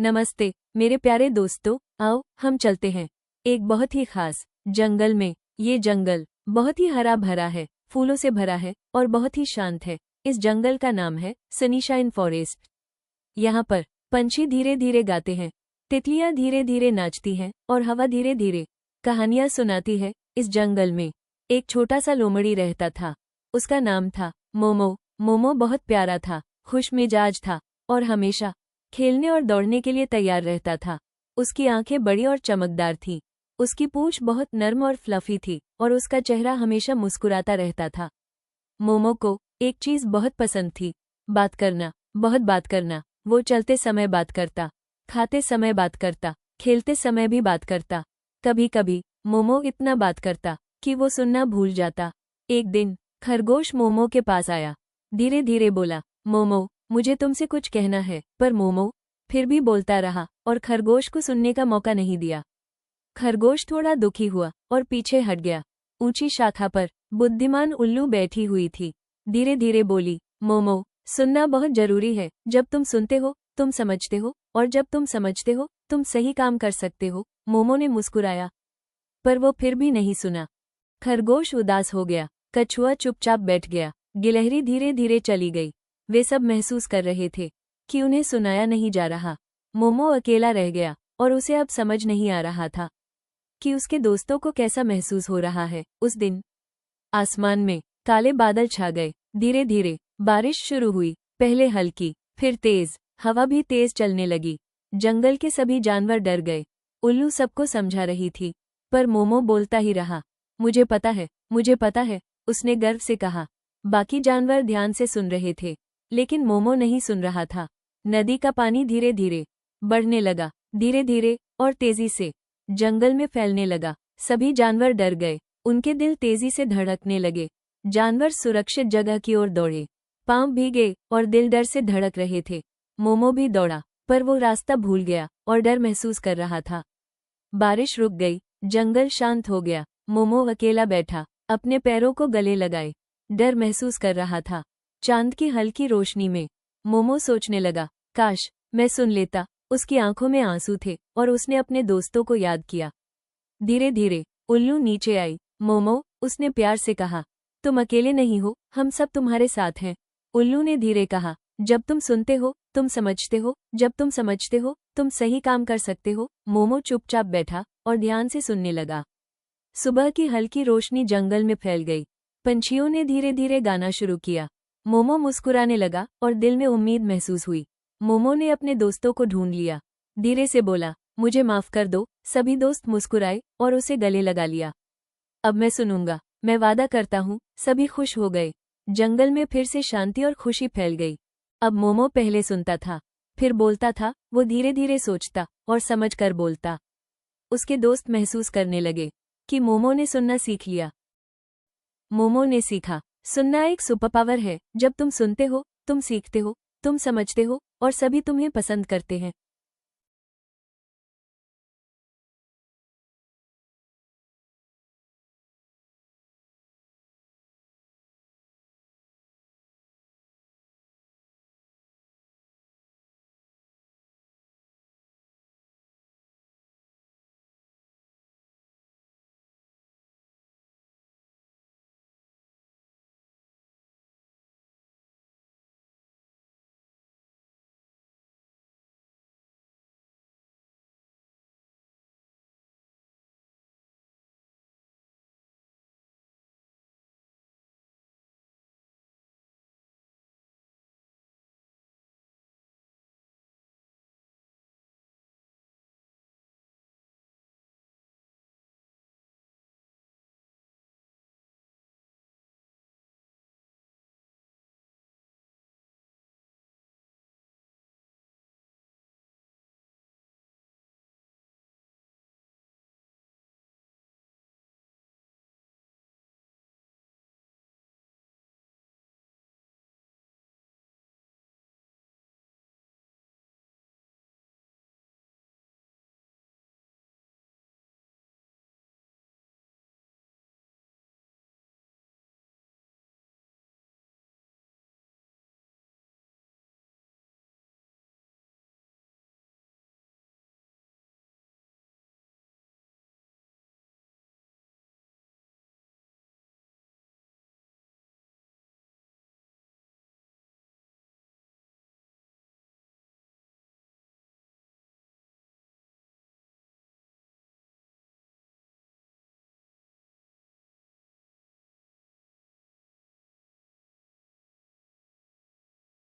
नमस्ते मेरे प्यारे दोस्तों, आओ हम चलते हैं एक बहुत ही खास जंगल में। ये जंगल बहुत ही हरा भरा है, फूलों से भरा है और बहुत ही शांत है। इस जंगल का नाम है सनीशाइन फॉरेस्ट। यहाँ पर पंछी धीरे धीरे गाते हैं, तितलियां धीरे धीरे नाचती हैं और हवा धीरे धीरे कहानियां सुनाती है। इस जंगल में एक छोटा सा लोमड़ी रहता था। उसका नाम था मोमो। मोमो बहुत प्यारा था, खुश मिजाज था और हमेशा खेलने और दौड़ने के लिए तैयार रहता था। उसकी आंखें बड़ी और चमकदार थीं, उसकी पूंछ बहुत नर्म और फ्लफी थी और उसका चेहरा हमेशा मुस्कुराता रहता था। मोमो को एक चीज बहुत पसंद थी, बात करना, बहुत बात करना। वो चलते समय बात करता, खाते समय बात करता, खेलते समय भी बात करता। कभी कभी मोमो इतना बात करता कि वो सुनना भूल जाता। एक दिन खरगोश मोमो के पास आया, धीरे धीरे बोला, मोमो मुझे तुमसे कुछ कहना है। पर मोमो फिर भी बोलता रहा और खरगोश को सुनने का मौका नहीं दिया। खरगोश थोड़ा दुखी हुआ और पीछे हट गया। ऊंची शाखा पर बुद्धिमान उल्लू बैठी हुई थी, धीरे धीरे बोली, मोमो सुनना बहुत जरूरी है। जब तुम सुनते हो तुम समझते हो और जब तुम समझते हो तुम सही काम कर सकते हो। मोमो ने मुस्कुराया, पर वो फिर भी नहीं सुना। खरगोश उदास हो गया, कछुआ चुपचाप बैठ गया, गिलहरी धीरे धीरे चली गई। वे सब महसूस कर रहे थे कि उन्हें सुनाया नहीं जा रहा। मोमो अकेला रह गया और उसे अब समझ नहीं आ रहा था कि उसके दोस्तों को कैसा महसूस हो रहा है। उस दिन आसमान में काले बादल छा गए, धीरे धीरे बारिश शुरू हुई, पहले हल्की फिर तेज, हवा भी तेज चलने लगी। जंगल के सभी जानवर डर गए। उल्लू सबको समझा रही थी, पर मोमो बोलता ही रहा, मुझे पता है, मुझे पता है, उसने गर्व से कहा। बाकी जानवर ध्यान से सुन रहे थे, लेकिन मोमो नहीं सुन रहा था। नदी का पानी धीरे धीरे बढ़ने लगा, धीरे धीरे और तेजी से जंगल में फैलने लगा। सभी जानवर डर गए, उनके दिल तेजी से धड़कने लगे। जानवर सुरक्षित जगह की ओर दौड़े, पांव भीगे और दिल डर से धड़क रहे थे। मोमो भी दौड़ा, पर वो रास्ता भूल गया और डर महसूस कर रहा था। बारिश रुक गई, जंगल शांत हो गया। मोमो अकेला बैठा, अपने पैरों को गले लगाए, डर महसूस कर रहा था। चांद की हल्की रोशनी में मोमो सोचने लगा, काश मैं सुन लेता। उसकी आंखों में आंसू थे और उसने अपने दोस्तों को याद किया। धीरे धीरे उल्लू नीचे आई। मोमो, उसने प्यार से कहा, तुम अकेले नहीं हो, हम सब तुम्हारे साथ हैं। उल्लू ने धीरे कहा, जब तुम सुनते हो तुम समझते हो, जब तुम समझते हो तुम सही काम कर सकते हो। मोमो चुपचाप बैठा और ध्यान से सुनने लगा। सुबह की हल्की रोशनी जंगल में फैल गई, पंछियों ने धीरे धीरे गाना शुरू किया। मोमो मुस्कुराने लगा और दिल में उम्मीद महसूस हुई। मोमो ने अपने दोस्तों को ढूंढ लिया, धीरे से बोला, मुझे माफ कर दो। सभी दोस्त मुस्कुराए और उसे गले लगा लिया। अब मैं सुनूंगा, मैं वादा करता हूँ। सभी खुश हो गए। जंगल में फिर से शांति और खुशी फैल गई। अब मोमो पहले सुनता था, फिर बोलता था। वो धीरे धीरे सोचता और समझ कर बोलता। उसके दोस्त महसूस करने लगे कि मोमो ने सुनना सीख लिया। मोमो ने सीखा, सुनना एक सुपर पावर है। जब तुम सुनते हो तुम सीखते हो, तुम समझते हो और सभी तुम्हें पसंद करते हैं।